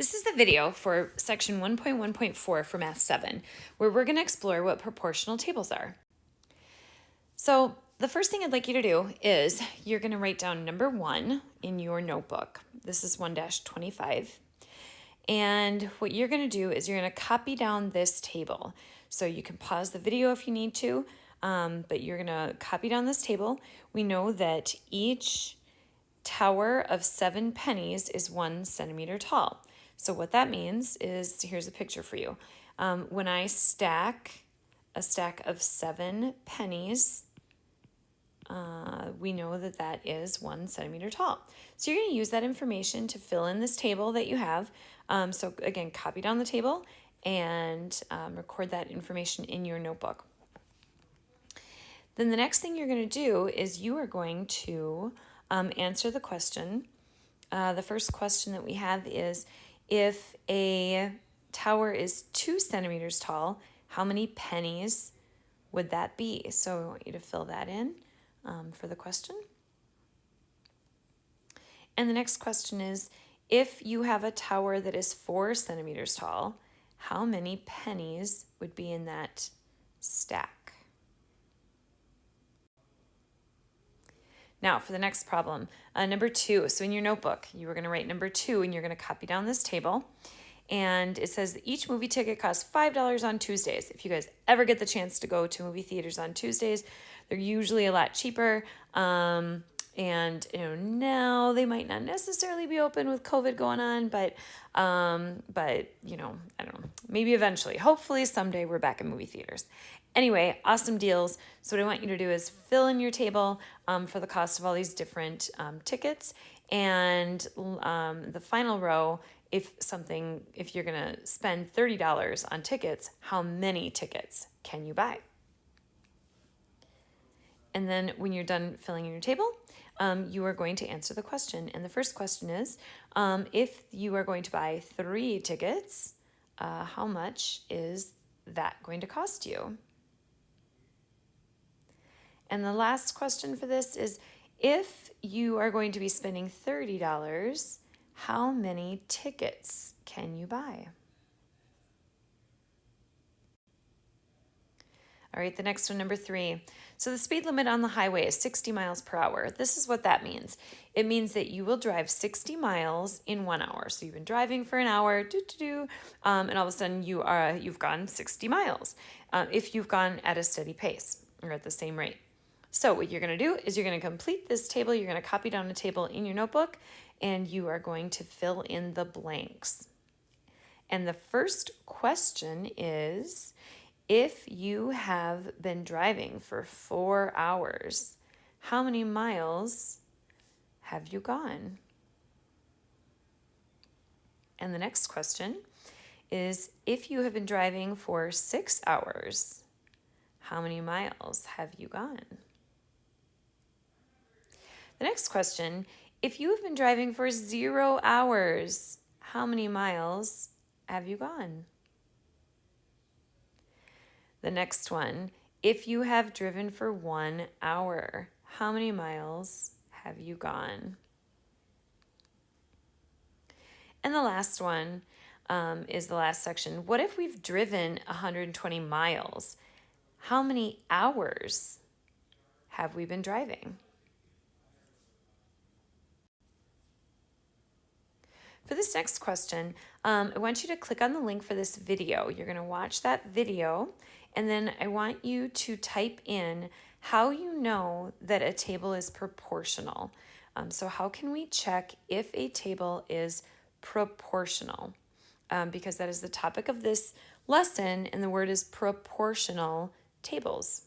This is the video for section 1.1.4 for Math 7, where we're going to explore what proportional tables are. So the first thing I'd like you to do is you're going to write down number 1 in your notebook. This is 1-25. And what you're going to do is you're going to copy down this table. So you can pause the video if you need to, but you're going to copy down this table. We know that each tower of 7 pennies is 1 centimeter tall. So what that means is, here's a picture for you. When I stack a stack of 7 pennies, we know that that is 1 centimeter tall. So you're going to use that information to fill in this table that you have. So again, copy down the table and record that information in your notebook. Then the next thing you're going to do is you are going to answer the question. The first question that we have is, if a tower is 2 centimeters tall, how many pennies would that be? So I want you to fill that in for the question. And the next question is, if you have a tower that is 4 centimeters tall, how many pennies would be in that stack? Now for the next problem, number 2. So in your notebook, you were going to write number 2 and you're going to copy down this table. And it says that each movie ticket costs $5 on Tuesdays. If you guys ever get the chance to go to movie theaters on Tuesdays, they're usually a lot cheaper. And now they might not necessarily be open with COVID going on, but I don't know, maybe eventually, hopefully someday we're back in movie theaters. Anyway, awesome deals. So what I want you to do is fill in your table for the cost of all these different tickets, and the final row, if you're gonna spend $30 on tickets, how many tickets can you buy? And then when you're done filling in your table, you are going to answer the question. And the first question is, if you are going to buy 3 tickets, how much is that going to cost you? And the last question for this is, if you are going to be spending $30, how many tickets can you buy? All right, the next one, number 3. So the speed limit on the highway is 60 miles per hour. This is what that means. It means that you will drive 60 miles in 1 hour. So you've been driving for an hour, and all of a sudden you've gone 60 miles if you've gone at a steady pace or at the same rate. So what you're going to do is you're going to complete this table. You're going to copy down a table in your notebook, and you are going to fill in the blanks. And the first question is, if you have been driving for 4 hours, how many miles have you gone? And the next question is, if you have been driving for 6 hours, how many miles have you gone? The next question, if you have been driving for 0 hours, how many miles have you gone? The next one, if you have driven for 1 hour, how many miles have you gone? And the last one is the last section. What if we've driven 120 miles? How many hours have we been driving? For this next question, I want you to click on the link for this video. You're going to watch that video, and then I want you to type in how you know that a table is proportional. So how can we check if a table is proportional? Because that is the topic of this lesson, and the word is proportional tables.